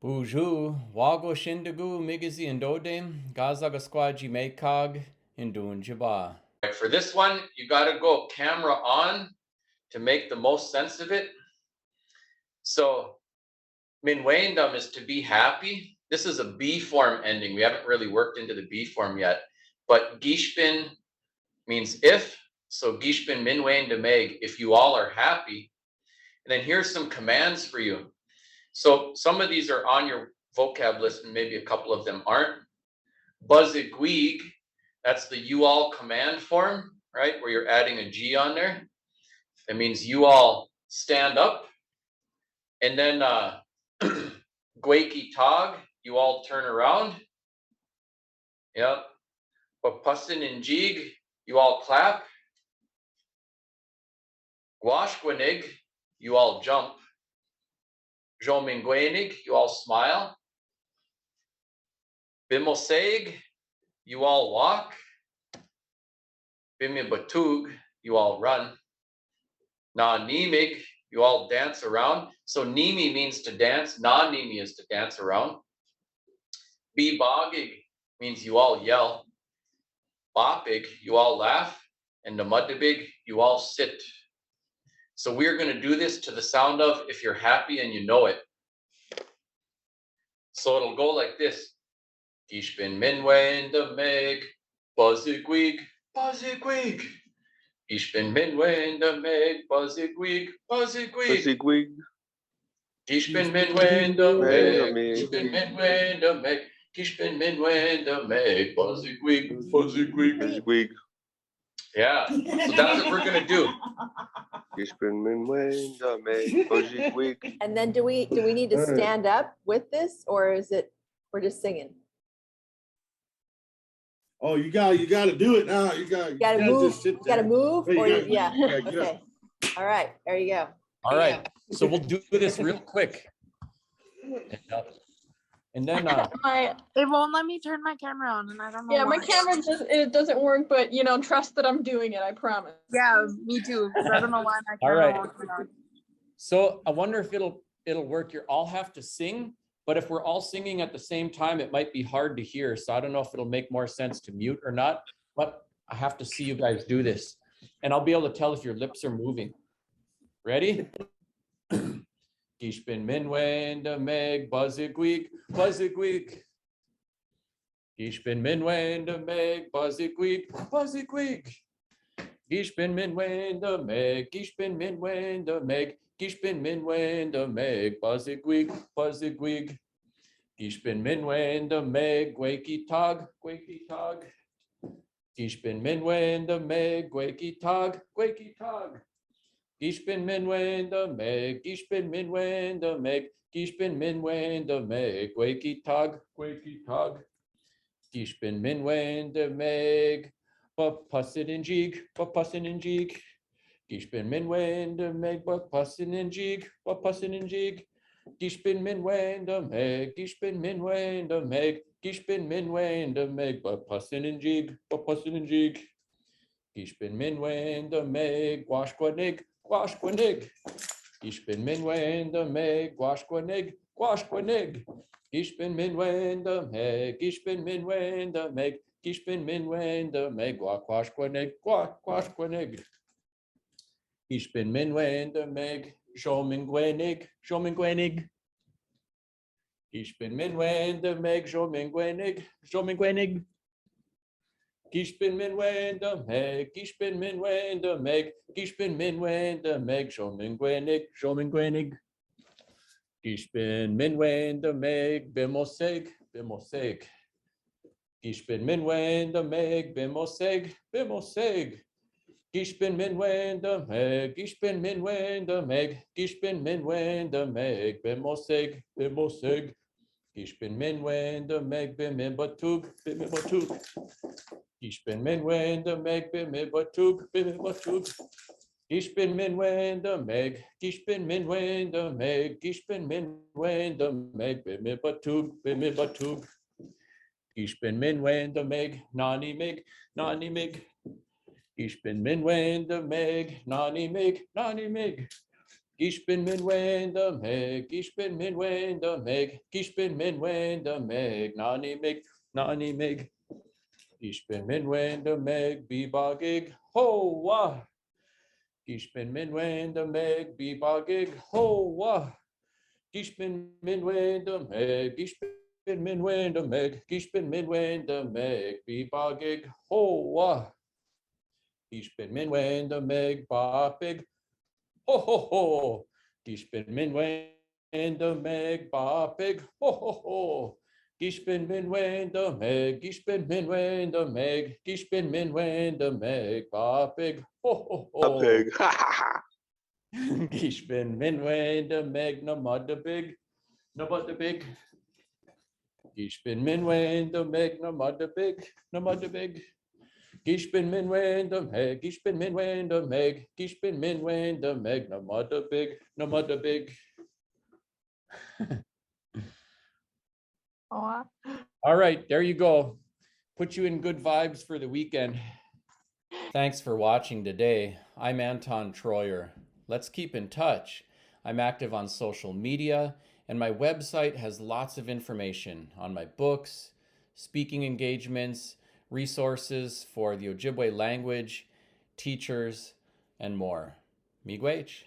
Buju, Wago Shindagu, Migazi and Dodem, Gazaga Squaji Mekog, Indun Jaba. For this one, you got to go camera on to make the most sense of it. So, Minwaindam is to be happy. This is a B form ending. We haven't really worked into the B form yet. But Gishbin means if. So Gishbin Minwaindam Meg, if you all are happy. And then here's some commands for you. So some of these are on your vocab list and maybe a couple of them aren't. Buzzigweeg, that's the you all command form, right? Where you're adding a G on there. That means you all stand up. And then Gweki Tog, you all turn around. Yep. Papussin and Jig, you all clap. Washquinig, you all jump. Jomingwenig, you all smile. Bimoseg, you all walk. Bimibatug, you all run. Na Nimig, you all dance around. So Nimi means to dance. Na Nimi is to dance around. Bibogig means you all yell. Bopig, you all laugh. And Namudabig, you all sit. So we're going to do this to the sound of if you're happy and you know it. So it'll go like this. Gishbin Minwe in the Meg, Buzzigweeg, Buzzigweeg. Gishbin Minwe in the Meg, Buzzigweeg, Buzzigweeg. Buzzigweeg. Gishbin Minwe in the Meg, Gishbin Minwe in the Meg, Gishbin Minwe in the Meg, Buzzigweeg, Buzzigweeg. Buzzigweeg. Yeah, so that's what we're going to do. Gishbin Minwe in the Meg, Buzzigweeg. And then do we need to stand up with this, or is it we're just singing? Oh, you gotta do it now. You gotta move. just sit You gotta there. move, Hey, you or gotta- yeah. yeah, get up. Okay. All right. There you go. All right, so we'll do this real quick. And then It won't let me turn my camera on, and I don't know. Yeah, my why. camera it doesn't work, but trust that I'm doing it. I promise. Yeah, me too. 'Cause I don't know why my All camera right. won't turn on. so I wonder if it'll work. You all have to sing, but if we're all singing at the same time, it might be hard to hear. So I don't know if it'll make more sense to mute or not, but I have to see you guys do this. And I'll be able to tell if your lips are moving. Ready? Gishbin Minwe in the Meg, Buzzigweeg, Buzzigweeg. Gishbin Minwe in the Meg, Buzzigweeg, Buzzigweeg. Gishbin Minwe in the Meg, Gishbin Minwe in the Meg, Gishbin Minwe in the Meg, Buzzigweeg, Buzzigweeg. Gishbin Minwe in the Meg, Gweki Tog, Gweki Tog. Gishbin Minwe in the Meg, Gweki Tog, Gweki Tog. Gishbin Minwe in the Meg, Gishbin Minwe in the Meg, Gishbin Minwe in the Meg, Gweki Tog, Gweki Tog. Gishbin Minwe in the Meg, Papussin and Jig, Papussin and Jig. Gishbin Minwe in the Meg, Papussin and Jig, Papussin and Jig. Gishbin Minwe in the Meg, Gishbin Minwe in the Meg, Gishbin Minwe in the Meg, Papussin and Jig, Papussin and Jig. Gishbin Minwe in the Meg, Washquinig, Washquinig. Gishbin Minwe in the Meg, Washquinig, Washquinig. Gishbin Minwe in the Meg, Gishbin Minwe in the Meg, Gishbin Minwe in the Meg, Washquinig, Washquinig. Gishbin Minwe in the Meg, Shomingwenig, Shomingwenig. Gishbin Minwe in the Meg, Shomingwenig, Shomingwenig. Gishbin Minwe in the Meg, Gishbin Minwe in the Meg, Gishbin Minwe in the Meg, Shomingwenig, Shomingwenig. Gishbin Minwe in the Meg, Bimoseg, Bimoseg. Gishbin Minwe in the Meg, Bimoseg, Bimoseg. Gishbin Minwe in the Meg, Gishbin Minwe in the Meg, Gishbin Minwe in the Meg, Bimoseg, Bimoseg. Gishbin Minwe in the Meg, Bimibatug, Bimibatug. Gishbin Minwe in the Meg, Bimibatug, Bimibatug. Gishbin Minwe in the Meg, Gishbin Minwe in the Meg, Gishbin Minwe in the Meg, Bimibatug, Bimibatug. Gishbin Minwe in the Meg, Nani Mig, Nani Mig. Gishbin Minwe in the Meg, Nani Mig, Nani Mig. Ich bin min wende meg, ich bin min wende meg, ich bin min wende meg, nani meg, nani meg. Ich bin min wende meg, bibagig, ho wa. Ich bin min wende meg, bibagig, ho wa. Ich bin min wende meg, ich bin min wende meg, ich bin min wende meg, bibagig, ho wa. Ich bin min wende meg, babig, ho ho ho. Ich bin min wende meg, babig, ho ho ho. Ich bin min wende meg, ich bin min wende meg, ich bin min wende meg, babig, ho ho A ho. pig. Ich bin min wende meg, no mother big, no mother big. Ich bin min wende meg, no mother big, no mother big. Ich bin min wende meg, ich bin min wende meg, ich bin min wende meg, no mother big, no mother big. Oh, All right, there you go. Put you in good vibes for the weekend. Thanks for watching today. I'm Anton Treuer. Let's keep in touch. I'm active on social media, and my website has lots of information on my books, speaking engagements, resources for the Ojibwe language, teachers, and more. Miigwech.